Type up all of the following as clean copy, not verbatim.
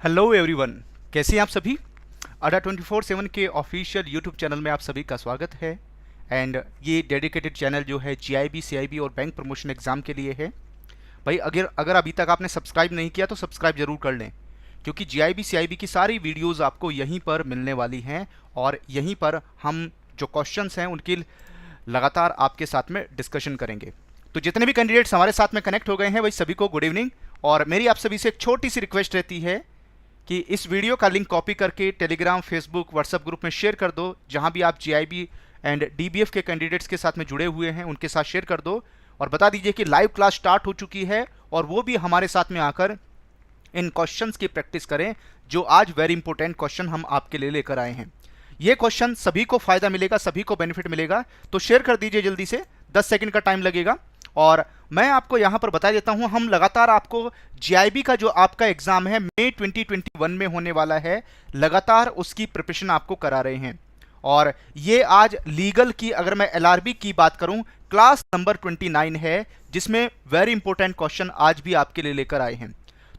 Hello everyone, कैसे हैं आप सभी। अड्डा 24/7 के ऑफिशियल यूट्यूब चैनल में आप सभी का स्वागत है। एंड ये डेडिकेटेड चैनल जो है जीआईबी, सीआईबी और बैंक प्रमोशन एग्ज़ाम के लिए है। भाई अगर अगर अभी तक आपने सब्सक्राइब नहीं किया तो सब्सक्राइब जरूर कर लें, क्योंकि जीआईबी सीआईबी की सारी वीडियोस आपको यहीं पर मिलने वाली हैं और यहीं पर हम जो क्वेश्चंस हैं उनकी लगातार आपके साथ में डिस्कशन करेंगे। तो जितने भी कैंडिडेट्स हमारे साथ में कनेक्ट हो गए हैं वही सभी को गुड इवनिंग। और मेरी आप सभी से एक छोटी सी रिक्वेस्ट रहती है कि इस वीडियो का लिंक कॉपी करके टेलीग्राम, फेसबुक, व्हाट्सएप ग्रुप में शेयर कर दो। जहां भी आप जीआईबी एंड डीबीएफ के कैंडिडेट्स के साथ में जुड़े हुए हैं उनके साथ शेयर कर दो और बता दीजिए कि लाइव क्लास स्टार्ट हो चुकी है और वो भी हमारे साथ में आकर इन क्वेश्चंस की प्रैक्टिस करें जो आज वेरी इंपॉर्टेंट क्वेश्चन हम आपके लिए लेकर आए हैं। ये क्वेश्चन सभी को फायदा मिलेगा, सभी को बेनिफिट मिलेगा, तो शेयर कर दीजिए जल्दी से। 10 सेकंड का टाइम लगेगा और मैं आपको यहां पर बता देता हूं, हम लगातार आपको जीआईबी का जो आपका एग्जाम है मई 2021 में होने वाला है, लगातार उसकी प्रिपरेशन आपको करा रहे हैं। और ये आज लीगल की, अगर मैं एलआरबी की बात करूं, क्लास नंबर 29 है, जिसमें वेरी इंपॉर्टेंट क्वेश्चन आज भी आपके लिए लेकर आए हैं।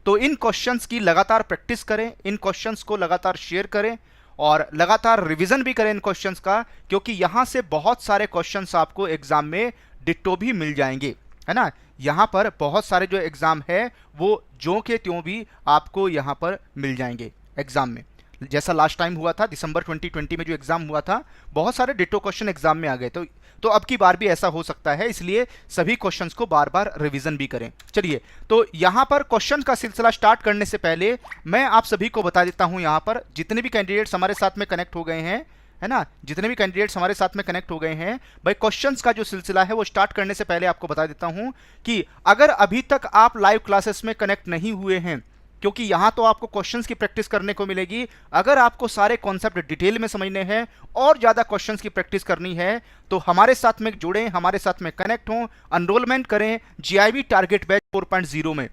तो इन क्वेश्चंस की लगातार प्रैक्टिस करें, इन क्वेश्चंस को लगातार शेयर करें और लगातार रिवीजन भी करें इन क्वेश्चंस का, क्योंकि यहां से बहुत सारे क्वेश्चंस आपको एग्जाम में डिट्टो भी मिल जाएंगे, है ना। यहां पर बहुत सारे जो एग्जाम है वो जो के त्यों भी आपको यहां पर मिल जाएंगे एग्जाम में। जैसा लास्ट टाइम हुआ था दिसंबर 2020 में जो एग्जाम हुआ था, बहुत सारे डिट्टो क्वेश्चन एग्जाम में आ गए। तो अब की बार भी ऐसा हो सकता है, इसलिए सभी क्वेश्चंस को बार बार रिवीजन भी करें। चलिए, तो यहां पर क्वेश्चन का सिलसिला स्टार्ट करने से पहले मैं आप सभी को बता देता हूं, यहां पर जितने भी कैंडिडेट्स हमारे साथ में कनेक्ट हो गए हैं, है ना, जितने भी कैंडिडेट्स हमारे साथ में कनेक्ट हो गए हैं, भाई क्वेश्चंस का जो सिलसिला है वो स्टार्ट करने से पहले आपको बता देता हूं कि अगर अभी तक आप लाइव क्लासेस में कनेक्ट नहीं हुए हैं, क्योंकि यहां तो आपको क्वेश्चंस की प्रैक्टिस करने को मिलेगी, अगर आपको सारे कॉन्सेप्ट डिटेल में समझने हैं और ज्यादा क्वेश्चंस की प्रैक्टिस करनी है तो हमारे साथ में जुड़ें, हमारे साथ में कनेक्ट हों, एनरोलमेंट करें जीआईबी टारगेट बैच 4.0 में,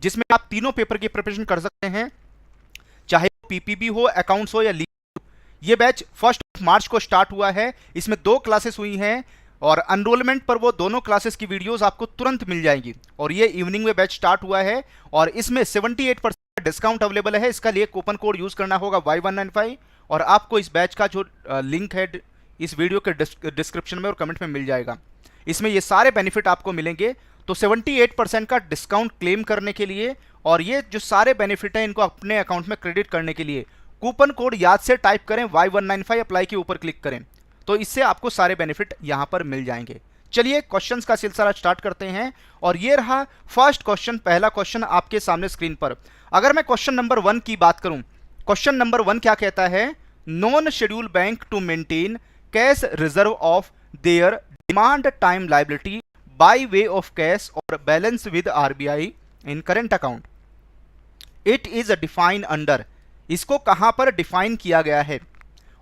जिसमें आप तीनों पेपर की प्रिपरेशन कर सकते हैं, चाहे पीपीबी हो, अकाउंट्स हो या लीगल। ये बैच 1 मार्च को स्टार्ट हुआ है, इसमें 2 क्लासेस हुई हैं और एनरोलमेंट पर वो दोनों क्लासेस की वीडियोस आपको तुरंत मिल जाएंगी। और ये इवनिंग में बैच स्टार्ट हुआ है और इसमें 78% डिस्काउंट अवेलेबल है। इसका लिए कूपन कोड यूज करना होगा Y195 और आपको इस बैच का जो लिंक है इस वीडियो के डिस्क्रिप्शन में और कमेंट में मिल जाएगा। इसमें ये सारे बेनिफिट आपको मिलेंगे। तो 78% का डिस्काउंट क्लेम करने के लिए और ये जो सारे बेनिफिट हैं इनको अपने अकाउंट में क्रेडिट करने के लिए कूपन कोड याद से टाइप करें, Y195 अप्लाई के ऊपर क्लिक करें, तो इससे आपको सारे बेनिफिट यहां पर मिल जाएंगे। चलिए क्वेश्चंस का सिलसिला स्टार्ट करते हैं और ये रहा फर्स्ट क्वेश्चन, पहला क्वेश्चन आपके सामने स्क्रीन पर। अगर मैं क्वेश्चन नंबर 1 की बात करूं, क्वेश्चन नंबर 1 क्या कहता है, non schedule bank to maintain cash reserve of their demand time liability by way of cash और balance with RBI in current account, it is define under. इसको कहां पर डिफाइन किया गया है।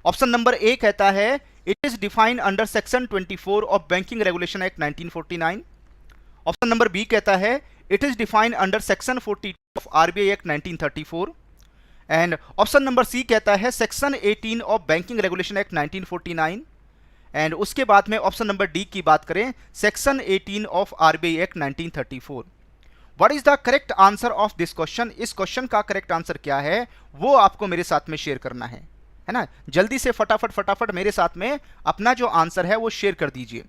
ऑप्शन नंबर ए कहता है it is defined under section 24 of banking regulation act 1949। Option number B कहता है it is defined under section 42 of RBI act 1934। And option number C कहता है section 18 of banking regulation act 1949। And उसके बाद में option number D की बात करें, section 18 of RBI act 1934। What is the correct answer of this question. इस question का करेक्ट आंसर क्या है वो आपको मेरे साथ में शेयर करना है ना। जल्दी से फटाफट मेरे साथ में अपना जो आंसर है वो शेयर कर दीजिए।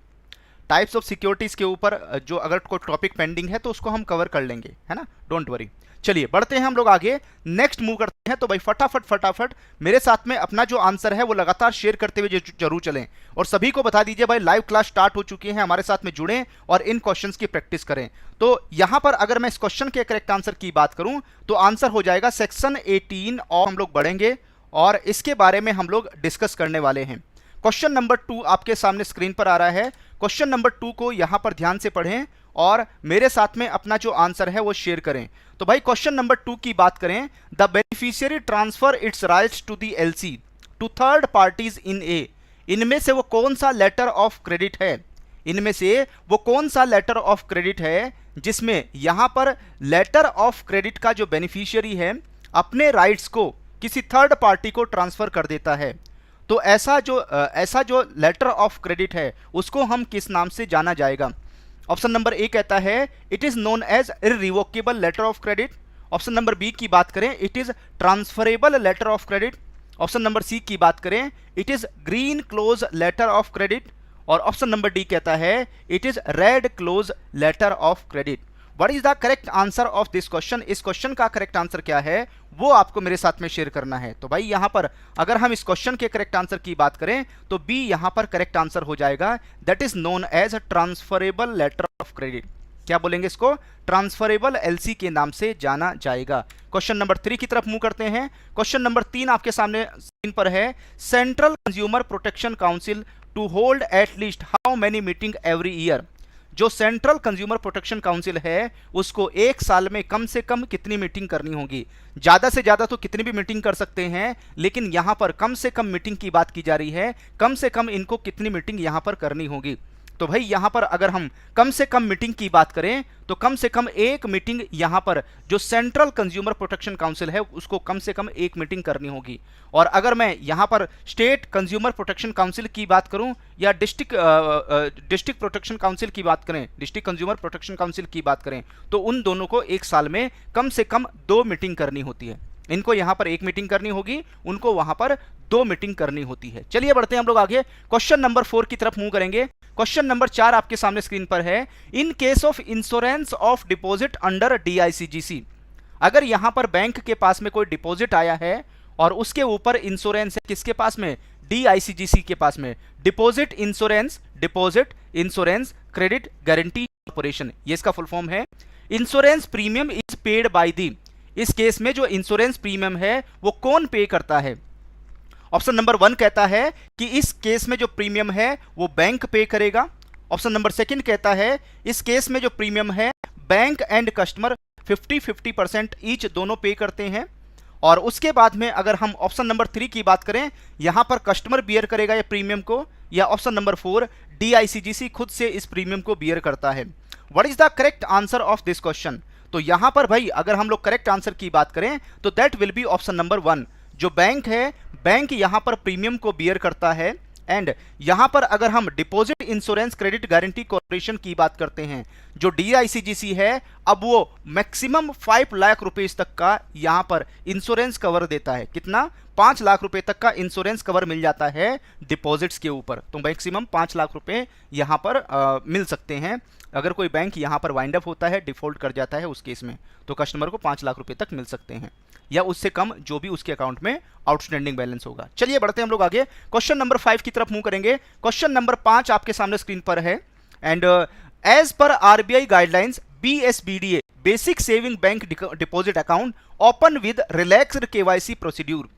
टाइप्स ऑफ सिक्योरिटीज के ऊपर जो अगर कोई टॉपिक पेंडिंग है तो उसको हम कवर कर लेंगे, है ना, डोंट वरी। चलिए बढ़ते हैं हम लोग आगे, नेक्स्ट मूव करते हैं। तो भाई फटाफट मेरे साथ में अपना जो आंसर है वो लगातार शेयर करते हुए जरूर चलें और सभी को बता दीजिए भाई लाइव क्लास स्टार्ट हो चुकी है, हमारे साथ में जुड़ें और इन क्वेश्चंस की प्रैक्टिस करें। तो यहां पर अगर मैं इस क्वेश्चन के करेक्ट आंसर की बात करूं तो आंसर हो जाएगा सेक्शन 18 और हम लोग बढ़ेंगे और इसके बारे में हम लोग डिस्कस करने वाले हैं। क्वेश्चन नंबर 2 आपके सामने स्क्रीन पर आ रहा है। क्वेश्चन नंबर 2 को यहां पर ध्यान से पढ़ें और मेरे साथ में अपना जो आंसर है वो शेयर करें। तो भाई क्वेश्चन नंबर 2 की बात करें, the beneficiary transfer its rights to the LC to third parties in A. इनमें से वो कौन सा लेटर ऑफ क्रेडिट है, इनमें से वो कौन सा लेटर ऑफ क्रेडिट है जिसमें यहां पर लेटर ऑफ क्रेडिट का जो बेनिफिशियरी है अपने राइट्स को किसी थर्ड पार्टी को ट्रांसफर कर देता है। तो ऐसा जो लेटर ऑफ क्रेडिट है उसको हम किस नाम से जाना जाएगा। ऑप्शन नंबर ए कहता है it is known as irrevocable letter of credit. Option number B की बात करें it is transferable letter of credit, option number C की बात करें it is green clause letter of credit, और ऑप्शन नंबर डी कहता है it is red clause letter of credit. What is the correct answer of this question? इस question का correct answer क्या है वो आपको मेरे साथ में शेयर करना है। तो भाई यहां पर अगर हम इस क्वेश्चन के करेक्ट आंसर की बात करें तो बी यहां पर करेक्ट आंसर हो जाएगा, that is known as transferable letter of credit. क्या बोलेंगे इसको? ट्रांसफरेबल एलसी के नाम से जाना जाएगा। क्वेश्चन नंबर 3 की तरफ मूव करते हैं। क्वेश्चन नंबर 3 आपके सामने स्क्रीन पर है, central consumer protection council to hold at least how many meeting every year. जो सेंट्रल कंज्यूमर प्रोटेक्शन काउंसिल है उसको एक साल में कम से कम कितनी मीटिंग करनी होगी? ज्यादा से ज्यादा तो कितनी भी मीटिंग कर सकते हैं, लेकिन यहां पर कम से कम मीटिंग की बात की जा रही है, कम से कम इनको कितनी मीटिंग यहां पर करनी होगी। तो भाई यहां पर अगर हम कम से कम मीटिंग की बात करें तो कम से कम एक मीटिंग यहां पर जो सेंट्रल कंज्यूमर प्रोटेक्शन काउंसिल है उसको कम से कम एक मीटिंग करनी होगी। और अगर मैं यहां पर स्टेट कंज्यूमर प्रोटेक्शन काउंसिल की बात करूं या डिस्ट्रिक्ट प्रोटेक्शन काउंसिल की बात करें, डिस्ट्रिक्ट कंज्यूमर प्रोटेक्शन काउंसिल की बात करें, तो उन दोनों को एक साल में कम से कम 2 मीटिंग करनी होती है। इनको यहां पर 1 मीटिंग करनी होगी, उनको वहां पर 2 मीटिंग करनी होती है। चलिए बढ़ते हैं हम लोग आगे, क्वेश्चन नंबर 4 की तरफ मूव करेंगे। क्वेश्चन नंबर 4 आपके सामने स्क्रीन पर है, in case of insurance of deposit under DICGC. अगर यहां पर बैंक के पास में कोई डिपॉजिट आया है और उसके ऊपर इंश्योरेंस है, किसके पास में? डीआईसीजीसी के पास में। Deposit insurance credit guarantee corporation, ये इसका फुल फॉर्म है। Insurance premium is paid by the, इस केस में जो इंश्योरेंस प्रीमियम है वो कौन पे करता है? ऑप्शन नंबर 1 कहता है कि इस केस में जो प्रीमियम है वो बैंक पे करेगा। ऑप्शन नंबर 2 कहता है इस केस में जो प्रीमियम है बैंक एंड कस्टमर 50-50% ईच दोनों पे करते हैं। और उसके बाद में अगर हम ऑप्शन नंबर 3 की बात करें, यहां पर कस्टमर बियर करेगा ये प्रीमियम को, या ऑप्शन नंबर 4 डीआईसीजीसी खुद से इस प्रीमियम को बियर करता है। What is the correct answer of this question? तो यहां पर भाई अगर हम लोग करेक्ट आंसर की बात करें तो that will be option number 1। जो बैंक है, बैंक यहां पर प्रीमियम को बियर करता है। एंड यहां पर अगर हम deposit insurance credit guarantee corporation की बात करते हैं, जो डीआईसीजीसी है, अब वो मैक्सिमम 5 लाख रुपए तक का यहां पर इंश्योरेंस कवर देता है। कितना? 5 लाख रुपए तक का इंश्योरेंस कवर मिल जाता है डिपॉजिट्स के ऊपर। तो मैक्सिमम 5 लाख रुपए यहां पर मिल सकते हैं। अगर कोई बैंक यहां पर वाइंड अप होता है, डिफॉल्ट कर जाता है, उस केस में तो कस्टमर को 5 लाख रुपए तक मिल सकते हैं, या उससे कम जो भी उसके अकाउंट में आउटस्टैंडिंग बैलेंस होगा। चलिए बढ़ते हैं हम लोग आगे, क्वेश्चन नंबर 5 की तरफ मूव करेंगे। क्वेश्चन नंबर 5 आपके सामने स्क्रीन पर है, and as per RBI guidelines BSBDA basic saving bank deposit account open with relaxed KYC procedure.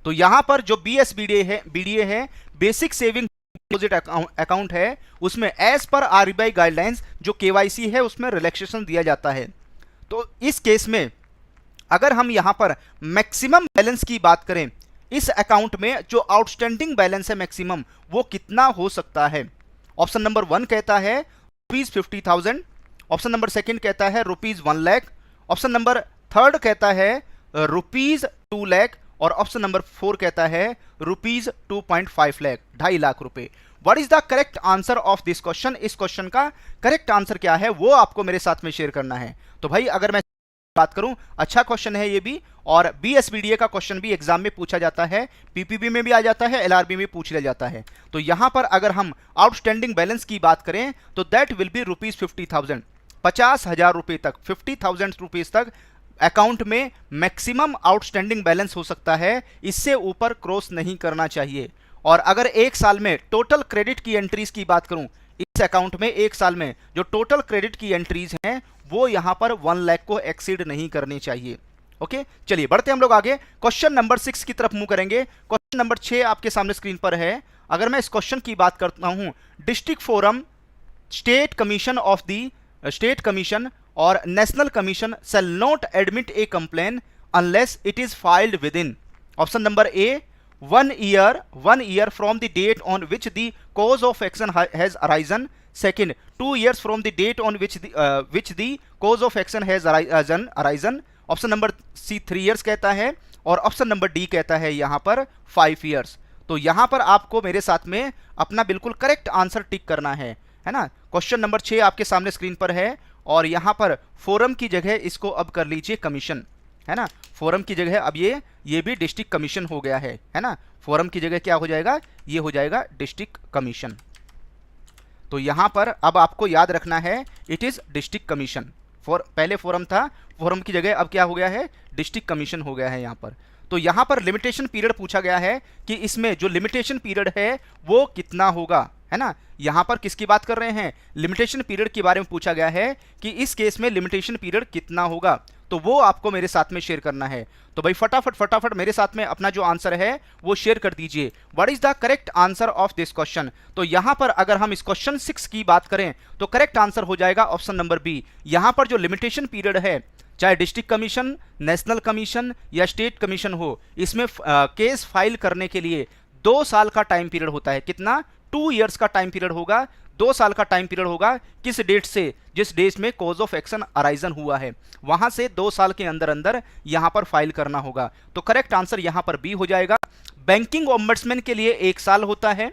तो यहां पर जो बीडीए है बेसिक सेविंग डिपॉजिट अकाउंट है, उसमें एज पर आरबीआई गाइडलाइंस जो केवाईसी है उसमें रिलैक्सेशन दिया जाता है। तो इस केस में अगर हम यहां पर मैक्सिमम बैलेंस की बात करें, इस अकाउंट में जो आउटस्टैंडिंग बैलेंस है मैक्सिमम वो कितना हो सकता है? ऑप्शन नंबर 1 कहता है ₹50,000, ऑप्शन नंबर 2 कहता है ₹1 लाख, ऑप्शन नंबर 3 कहता है ₹2 लाख, और ऑप्शन नंबर 4 कहता है ₹2.5 लाख, 2.5 लाख रुपए। What is the correct answer of this question? इस क्वेश्चन का करेक्ट आंसर क्या है वो आपको मेरे साथ में शेयर करना है। तो भाई अगर मैं बात करूं, अच्छा क्वेश्चन है ये भी, और बीएसबीडीए का क्वेश्चन भी एग्जाम में पूछा जाता है, पीपीबी में भी आ जाता है, एलआरबी में पूछ लिया जाता है। तो यहां पर अगर हम आउटस्टैंडिंग बैलेंस की बात करें तो दैट विल बी ₹50,000, 50,000 रुपए तक, 50,000 रुपीज तक अकाउंट में मैक्सिमम आउटस्टैंडिंग बैलेंस हो सकता है, इससे ऊपर क्रॉस नहीं करना चाहिए। और अगर एक साल में टोटल क्रेडिट की एंट्रीज की बात करूं, इस अकाउंट में एक साल में जो टोटल क्रेडिट की एंट्रीज हैं वो यहां पर 1 लाख को एक्सीड नहीं करनी चाहिए। ओके, चलिए बढ़ते हैं हम लोग आगे, क्वेश्चन नंबर 6 की तरफ मूव करेंगे। क्वेश्चन नंबर 6 आपके सामने स्क्रीन पर है। अगर मैं इस क्वेश्चन की बात करता हूं, district forum, state commission of the state commission और national commission shall not admit a complaint unless it is filed within. Option number A 1 year from the date on which the cause of action has arisen. Second, 2 years from the date on which the cause of action has arisen. Option number C 3 years कहता है, और option number D कहता है यहां पर 5 years। तो यहां पर आपको मेरे साथ में अपना बिल्कुल करेक्ट आंसर टिक करना है ना। क्वेश्चन नंबर 6 आपके सामने स्क्रीन पर है, और यहां पर फोरम की जगह इसको अब कर लीजिए कमीशन। है ना। फोरम की जगह अब ये भी डिस्ट्रिक्ट कमीशन हो गया है ना। फोरम की जगह क्या हो जाएगा, ये हो जाएगा डिस्ट्रिक्ट कमीशन। तो यहां पर अब आपको याद रखना है इट इज डिस्ट्रिक्ट कमीशन। पहले फोरम था, फोरम की जगह अब क्या हो गया है, डिस्ट्रिक्ट कमीशन हो गया है यहाँ पर। तो यहाँ पर लिमिटेशन पीरियड पूछा गया है कि इसमें जो लिमिटेशन पीरियड है वो कितना होगा, है ना। यहाँ पर किसकी बात कर रहे हैं, लिमिटेशन पीरियड के बारे में पूछा गया है कि इस केस में लिमिटेशन पीरियड कितना होगा, तो वो आपको मेरे साथ में शेयर करना है। तो भाई फटाफट मेरे साथ में अपना जो आंसर है वो शेयर कर दीजिए। What is the correct answer of this question. तो यहां पर अगर हम इस क्वेश्चन 6 की बात करें तो करेक्ट आंसर हो जाएगा ऑप्शन नंबर बी। यहां पर जो लिमिटेशन पीरियड है, चाहे डिस्ट्रिक्ट कमीशन, नेशनल कमीशन या स्टेट कमीशन हो, इसमें केस फाइल करने के लिए 2 साल का टाइम पीरियड होता है। कितना, 2 इयर्स का टाइम पीरियड होगा, 2 साल का टाइम पीरियड होगा। किस डेट से, जिस डेट में कॉज ऑफ एक्शन अराइजन हुआ है वहां से 2 साल के अंदर अंदर यहां पर फाइल करना होगा। तो करेक्ट आंसर यहां पर बी हो जाएगा। बैंकिंग ओम्बड्समैन के लिए 1 साल होता है,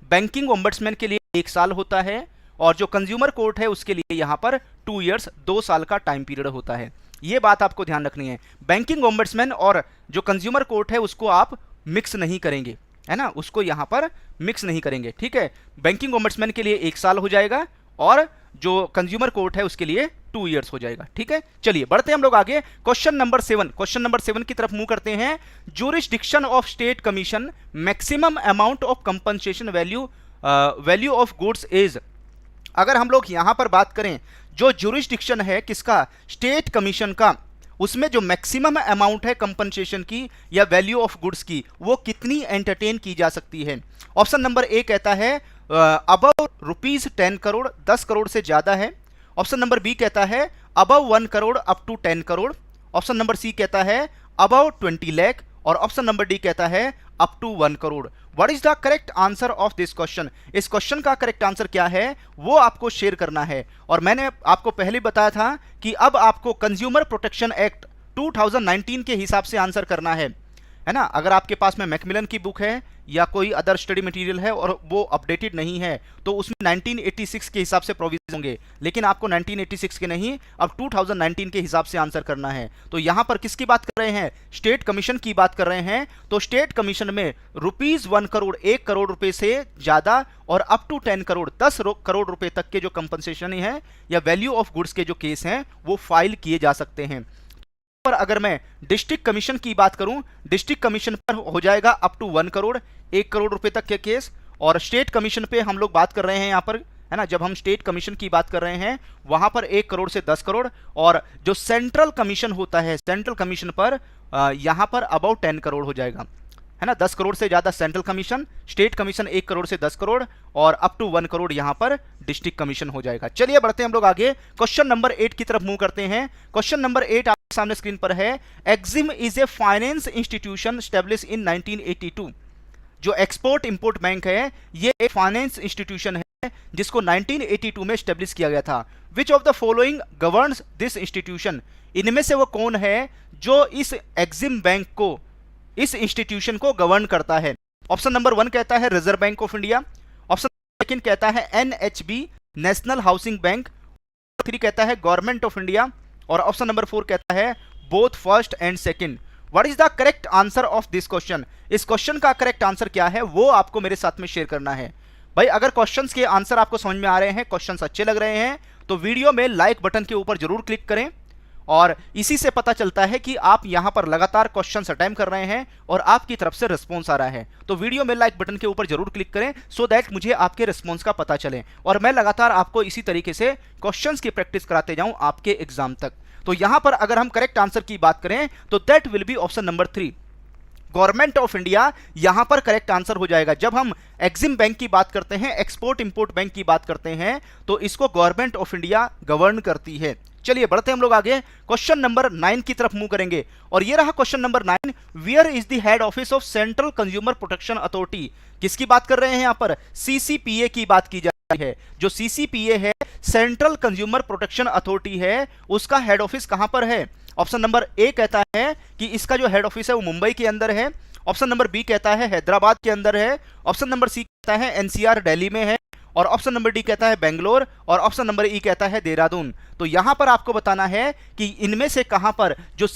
बैंकिंग ओम्बड्समैन के लिए 1 साल होता है, और जो कंज्यूमर कोर्ट है उसके लिए यहां पर 2 इयर्स 2 साल का टाइम पीरियड होता है। ये बात आपको ध्यान रखनी है। बैंकिंग ओम्बड्समैन और जो कंज्यूमर कोर्ट है उसको आप मिक्स नहीं करेंगे, है ना, उसको यहां पर मिक्स नहीं करेंगे, ठीक है। बैंकिंग ओम्बड्समैन के लिए 1 साल हो जाएगा और जो कंज्यूमर कोर्ट है उसके लिए 2 इयर्स हो जाएगा, ठीक है। चलिए बढ़ते हैं हम लोग आगे। क्वेश्चन नंबर 7 की तरफ मूव करते हैं। Jurisdiction of state commission, maximum amount of compensation value of goods is. अगर हम लोग यहां पर बात करें, जो ज्यूरिसडिक्शन है किसका, स्टेट कमीशन का, उसमें जो मैक्सिमम अमाउंट है कंपनसेशन की या वैल्यू ऑफ गुड्स की, वो कितनी एंटरटेन की जा सकती है। ऑप्शन नंबर ए कहता है अबव ₹10 करोड़, 10 करोड़ से ज्यादा है। ऑप्शन नंबर बी कहता है above 1 crore up to 10 crore. Option number C कहता है अबव 20 लाख, और ऑप्शन नंबर डी कहता है up to 1 crore. What is the correct answer of this question. इस क्वेश्चन का करेक्ट आंसर क्या है वो आपको शेयर करना है। और मैंने आपको पहले बताया था कि अब आपको कंज्यूमर प्रोटेक्शन एक्ट 2019 के हिसाब से आंसर करना है ना। अगर आपके पास में मैकमिलन की बुक है या कोई अदर स्टडी मटेरियल है और वो अपडेटेड नहीं है तो उसमें 1986 के हिसाब से प्रोविजन होंगे, लेकिन आपको 1986 के नहीं, अब 2019 के हिसाब से आंसर करना है। तो यहां पर किसकी बात कर रहे हैं, स्टेट कमीशन की बात कर रहे हैं। तो स्टेट कमीशन में ₹1 करोड़, 1 करोड़ रुपए से ज्यादा और अप टू 10 करोड़, 10 करोड़ रुपए तक के जो कंपनसेशन है या वैल्यू ऑफ गुड्स के जो केस हैं वो फाइल किए जा सकते हैं। पर अगर मैं डिस्ट्रिक्ट कमीशन की बात करूं, डिस्ट्रिक्ट कमीशन पर हो जाएगा अप टू 1 करोड़, 1 करोड़ रुपए तक के केस। और स्टेट कमीशन पे हम लोग बात कर रहे हैं यहाँ पर, है ना, जब हम स्टेट कमीशन की बात कर रहे हैं वहां पर 1 करोड़ से 10 करोड़। और जो सेंट्रल कमीशन होता है, सेंट्रल कमीशन पर यहां पर अबाउट 10 करोड़ हो जाएगा, है ना। 10 करोड़ से ज्यादा central commission, state commission 1 crore से 10 करोड़ और अप टू 1 करोड़ यहां पर डिस्ट्रिक्ट कमीशन हो जाएगा। चलिए बढ़ते हैं हम लोग आगे, क्वेश्चन नंबर 8 की तरफ मूव करते हैं। क्वेश्चन नंबर 8 आपके सामने स्क्रीन पर है। EXIM is a finance institution establish in 1982। जो एक्सपोर्ट इंपोर्ट बैंक है ये एक फाइनेंस इंस्टीट्यूशन है जिसको 1982 में एस्टेब्लिश किया गया था। विच of the following governs this institution. इनमें से वो कौन है जो इस एक्जिम बैंक को, इस इंस्टीट्यूशन को गवर्न करता है। ऑप्शन नंबर 1 कहता है reserve bank of India. Option second कहता है एनएचबी, नेशनल हाउसिंग बैंक। 3 कहता है गवर्नमेंट ऑफ इंडिया। और ऑप्शन नंबर 4 कहता है both first and second. What is the correct answer of this question. इस क्वेश्चन का करेक्ट आंसर क्या है वो आपको मेरे साथ में शेयर करना है। भाई अगर क्वेश्चंस के आंसर आपको समझ में आ रहे हैं, क्वेश्चंस अच्छे लग रहे हैं, तो वीडियो में लाइक बटन के ऊपर जरूर क्लिक करें। और इसी से पता चलता है कि आप यहां पर लगातार क्वेश्चंस अटेम्प्ट कर रहे हैं और आपकी तरफ से रिस्पॉन्स आ रहा है। तो वीडियो में लाइक बटन के ऊपर जरूर क्लिक करें सो दैट मुझे आपके रिस्पॉन्स का पता चले और मैं लगातार आपको इसी तरीके से क्वेश्चंस की प्रैक्टिस कराते जाऊं आपके एग्जाम तक। तो यहां पर अगर हम करेक्ट आंसर की बात करें तो that will be option number 3, government of India यहां पर करेक्ट आंसर हो जाएगा। जब हम एक्जिम बैंक की बात करते हैं, एक्सपोर्ट इंपोर्ट बैंक की बात करते हैं, तो इसको गवर्नमेंट ऑफ इंडिया गवर्न करती है। चलिए बढ़ते हैं हम लोग आगे, क्वेश्चन नंबर 9 की तरफ मूव करेंगे। और ये रहा question number 9। Where is the head office of central consumer protection authority. किसकी बात कर रहे हैं यहां पर, सीसीपीए की बात की जा रही है। जो सीसीपीए है, सेंट्रल कंज्यूमर प्रोटेक्शन अथॉरिटी है, उसका हेड ऑफिस कहां पर है। ऑप्शन नंबर ए कहता है कि इसका जो हेड ऑफिस है वो मुंबई के अंदर है। ऑप्शन नंबर बी कहता है हैदराबाद के अंदर है। ऑप्शन नंबर सी कहता है एनसीआर दिल्ली में है। और ऑप्शन नंबर डी कहता है बेंगलोर, और ऑप्शन नंबर ई कहता है देहरादून। तो यहां पर आपको बताना है कि इनमें से कहां पर जो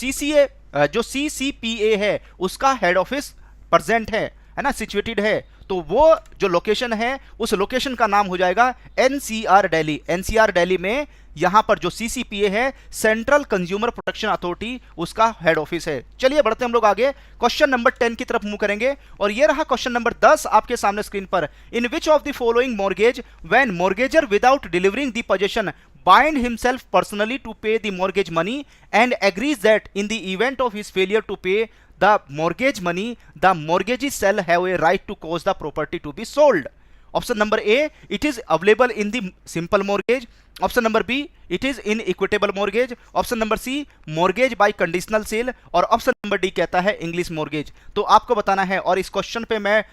CCPA है उसका हेड ऑफिस प्रेजेंट है ना, सिचुएटेड है। तो वो जो लोकेशन है उस लोकेशन का नाम हो जाएगा NCR दिल्ली। NCR दिल्ली में यहां पर जो CCPA है, सेंट्रल कंज्यूमर प्रोटेक्शन अथॉरिटी, उसका हेड ऑफिस है। चलिए बढ़ते हम लोग आगे, क्वेश्चन नंबर 10 की तरफ मूव करेंगे। और ये रहा क्वेश्चन नंबर 10 आपके सामने स्क्रीन पर। In which of the following mortgage when mortgager without delivering the possession bind himself personally to pay the mortgage money and agrees that in the event of his failure to pay the mortgage money, the mortgagee shall have a right to cause the property to be sold. Option number A, it is available in the simple mortgage. Option number B, it is in equitable mortgage. Option number C, mortgage by conditional sale. और option number D कहता है English mortgage। तो आपको बताना है, और इस question पे मैं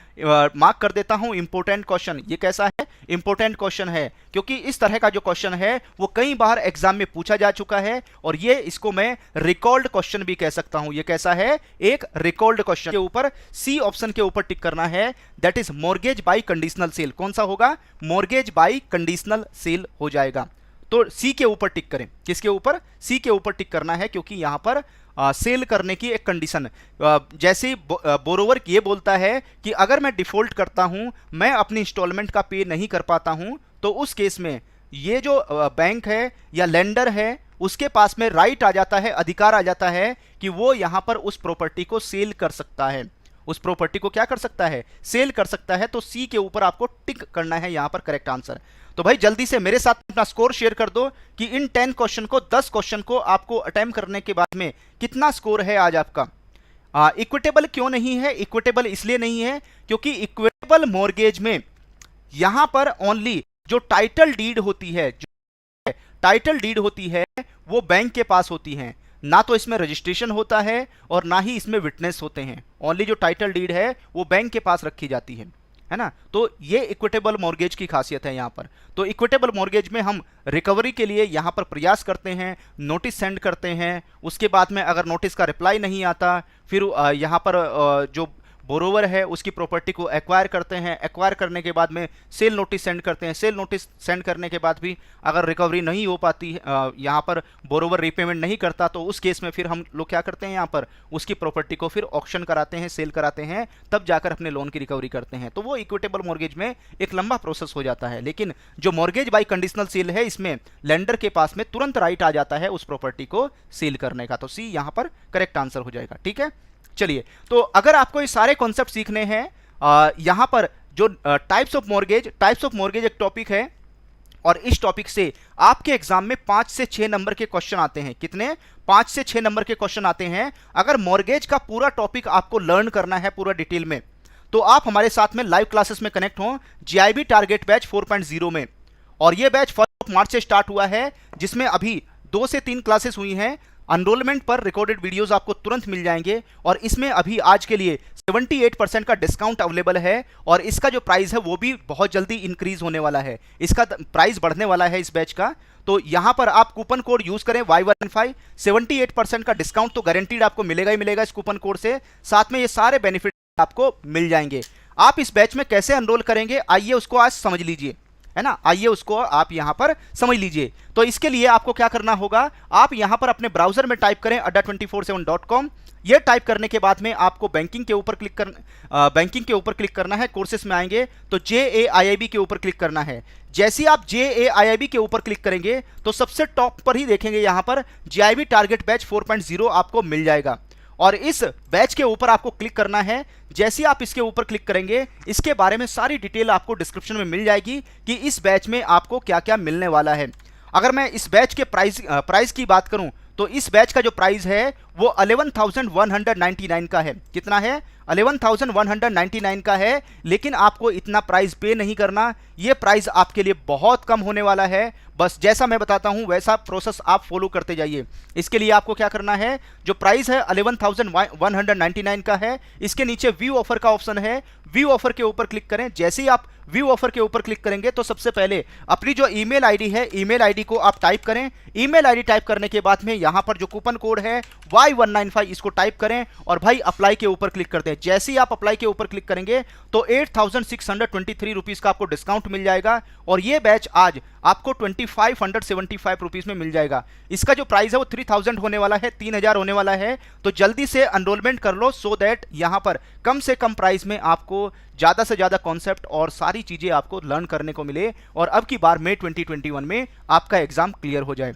मार्क कर देता हूं इंपोर्टेंट क्वेश्चन। ये कैसा है? इंपोर्टेंट क्वेश्चन है, क्योंकि इस तरह का जो क्वेश्चन है वो कई बार एग्जाम में पूछा जा चुका है, और ये इसको मैं रिकॉल्ड क्वेश्चन भी कह सकता हूं। ये कैसा है? एक रिकॉल्ड क्वेश्चन। के ऊपर सी ऑप्शन के ऊपर टिक करना है, that is mortgage bye conditional cell. कौन सा होगा? मॉर्गेज बाय कंडीशनल सेल हो जाएगा। तो सी के ऊपर टिक करें। किसके ऊपर? सी के ऊपर टिक करना है, क्योंकि यहां पर सेल करने की एक कंडीशन, जैसे बोरोवर ये बोलता है कि अगर मैं डिफॉल्ट करता हूं, मैं अपनी इंस्टॉलमेंट का पे नहीं कर पाता हूं, तो उस केस में ये जो बैंक है या लेंडर है उसके पास में राइट आ जाता है, अधिकार आ जाता है कि वो यहां पर उस प्रॉपर्टी को सेल कर सकता है। उस प्रॉपर्टी को क्या कर सकता है? सेल कर सकता है। तो सी के ऊपर आपको टिक करना है यहां पर करेक्ट आंसर। तो भाई जल्दी से मेरे साथ अपना स्कोर शेयर कर दो कि इन 10 क्वेश्चन को, 10 क्वेश्चन को आपको अटेम्प्ट करने के बाद में कितना स्कोर है आज आपका। इक्विटेबल क्यों नहीं है? इक्विटेबल इसलिए नहीं है क्योंकि इक्विटेबल मॉर्गेज में यहां पर ओनली जो टाइटल डीड होती है, जो टाइटल डीड होती है वो बैंक के पास होती है, ना तो इसमें रजिस्ट्रेशन होता है और ना ही इसमें विटनेस होते हैं। ओनली जो टाइटल डीड है वो बैंक के पास रखी जाती है ना। तो ये इक्विटेबल मॉर्गेज की खासियत है यहाँ पर। तो इक्विटेबल मॉर्गेज में हम रिकवरी के लिए यहाँ पर प्रयास करते हैं, नोटिस सेंड करते हैं, उसके बाद में अगर नोटिस का रिप्लाई नहीं आता, फिर यहाँ पर जो बोरोवर है उसकी प्रॉपर्टी को एक्वायर करते हैं, एक्वायर करने के बाद में सेल नोटिस सेंड करते हैं, सेल नोटिस सेंड करने के बाद भी अगर रिकवरी नहीं हो पाती, यहाँ पर बोरोवर रीपेमेंट नहीं करता, तो उस केस में फिर हम लोग क्या करते हैं, यहाँ पर उसकी प्रॉपर्टी को फिर ऑक्शन कराते हैं, सेल कराते हैं, तब जाकर अपने लोन की रिकवरी करते हैं। तो वो इक्विटेबल मॉर्गेज में एक लंबा प्रोसेस हो जाता है। लेकिन जो मॉर्गेज बाय कंडीशनल सेल है, इसमें लेंडर के पास में तुरंत राइट आ जाता है उस प्रॉपर्टी को सेल करने का। तो सी यहाँ पर करेक्ट आंसर हो जाएगा। ठीक है, चलिए, तो अगर आपको ये सारे कॉन्सेप्ट सीखने हैं, यहां पर जो टाइप्स ऑफ मॉर्गेज एक टॉपिक है, और इस टॉपिक से आपके एग्जाम में 5 से 6 नंबर के क्वेश्चन आते हैं। कितने? 5 से 6 नंबर के क्वेश्चन आते हैं। अगर मॉर्गेज का पूरा टॉपिक आपको लर्न करना है पूरा डिटेल में, तो आप हमारे साथ में लाइव क्लासेस में कनेक्ट हो GIB टारगेट बैच 4.0 में। और ये बैच 1 मार्च से स्टार्ट हुआ है, जिसमें अभी 2 से 3 क्लासेस हुई हैं। एनरोलमेंट पर रिकॉर्डेड वीडियोस आपको तुरंत मिल जाएंगे, और इसमें अभी आज के लिए 78% का डिस्काउंट अवेलेबल है, और इसका जो प्राइस है वो भी बहुत जल्दी इंक्रीज होने वाला है, इसका प्राइस बढ़ने वाला है इस बैच का। तो यहां पर आप कूपन कोड यूज करें Y15, 78% का डिस्काउंट तो गारंटीड आपको मिलेगा ही मिलेगा इस कूपन कोड से। साथ में ये सारे बेनिफिट आपको मिल जाएंगे। आप इस बैच में कैसे एनरोल करेंगे, आइए उसको आज समझ लीजिए, है ना। आइए उसको आप यहां पर समझ लीजिए। तो इसके लिए आपको क्या करना होगा, आप यहां पर अपने ब्राउजर में टाइप करें adda247.com। ये टाइप करने के बाद में आपको बैंकिंग के ऊपर क्लिक करना है। कोर्सेस में आएंगे तो JAIIB के ऊपर क्लिक करना है। जैसे ही आप JAIIB के ऊपर क्लिक करेंगे तो सबसे टॉप पर ही देखेंगे यहां पर GIB टारगेट बैच 4.0 आपको मिल जाएगा, और इस बैच के ऊपर आपको क्लिक करना है। जैसे आप इसके ऊपर क्लिक करेंगे, इसके बारे में सारी डिटेल आपको डिस्क्रिप्शन में मिल जाएगी कि इस बैच में आपको क्या क्या मिलने वाला है। अगर मैं इस बैच के प्राइस की बात करूं, तो इस बैच का जो प्राइस है वो 11,199 का है। कितना है? 11,199 का है। लेकिन आपको इतना प्राइस पे नहीं करना, ये प्राइस आपके लिए बहुत कम होने वाला है। बस जैसा मैं बताता हूं वैसा प्रोसेस आप फॉलो करते जाइए। इसके लिए आपको क्या करना है, जो प्राइस है 11,199 का है, इसके नीचे व्यू ऑफर का ऑप्शन है, व्यू ऑफर के ऊपर क्लिक करें। जैसे ही आप व्यू ऑफर के ऊपर क्लिक करेंगे तो सबसे पहले अपनी जो ईमेल आईडी है, ईमेल आईडी को आप टाइप करें। ईमेल आईडी टाइप करने के बाद में यहां पर जो कूपन कोड है Y195 इसको टाइप करें और भाई अप्लाई के ऊपर क्लिक कर दें। जैसे ही आप अप्लाई के ऊपर क्लिक करेंगे तो 8623 रुपीज का आपको डिस्काउंट मिल जाएगा और ये बैच आज आपको 2575 रुपीज में मिल जाएगा। इसका जो प्राइस है वो 3000 होने वाला है, 3000 होने वाला है। तो जल्दी से एनरोलमेंट कर लो सो दैट यहां पर कम से कम प्राइस में आपको ज्यादा से ज्यादा कॉन्सेप्ट और सारी चीजें आपको लर्न करने को मिले और अब की बार मई 2021 में आपका एग्जाम क्लियर हो जाए।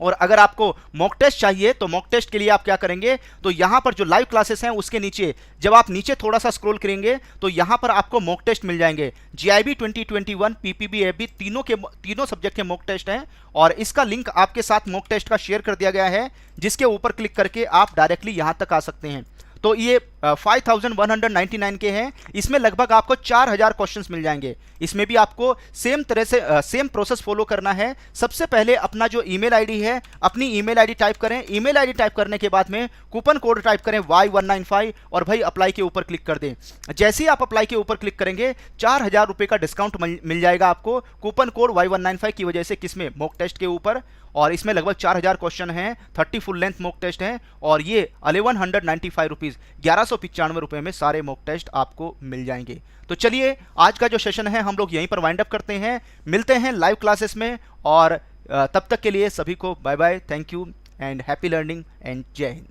और अगर आपको मॉक टेस्ट चाहिए तो मॉक टेस्ट के लिए आप क्या करेंगे, तो यहां पर जो लाइव क्लासेस हैं उसके नीचे जब आप नीचे थोड़ा सा स्क्रॉल करेंगे तो यहां पर आपको मॉक टेस्ट मिल जाएंगे। जीआईबी 2021, पीपीबी, एफबी तीनों सब्जेक्ट के मॉक टेस्ट हैं और इसका लिंक आपके साथ मॉक टेस्ट का शेयर कर दिया गया है, जिसके ऊपर क्लिक करके आप डायरेक्टली यहां तक आ सकते हैं। तो ये 5199 के हैं। इसमें लगभग आपको 4000 क्वेश्चंस मिल जाएंगे। इसमें भी आपको सेम तरह से सेम प्रोसेस फॉलो करना है। सबसे पहले अपना जो ईमेल आईडी है, अपनी ईमेल आईडी टाइप करें। ईमेल आईडी टाइप करने के बाद में कूपन कोड टाइप करें Y195 और भाई अप्लाई के ऊपर क्लिक कर दें। जैसे ही आप अप्लाई के ऊपर क्लिक करेंगे 4000 रुपये का डिस्काउंट मिल जाएगा आपको कूपन कोड Y195 की वजह से। किसमें? मॉक टेस्ट के ऊपर। और इसमें लगभग 4000 क्वेश्चन हैं, 30 फुल लेंथ मॉक टेस्ट हैं और ये 1195 रुपीज़, 1195 रुपये में सारे मॉक टेस्ट आपको मिल जाएंगे। तो चलिए आज का जो सेशन है हम लोग यहीं पर वाइंड अप करते हैं। मिलते हैं लाइव क्लासेस में और तब तक के लिए सभी को bye bye, thank you and happy learning and जय हिंद।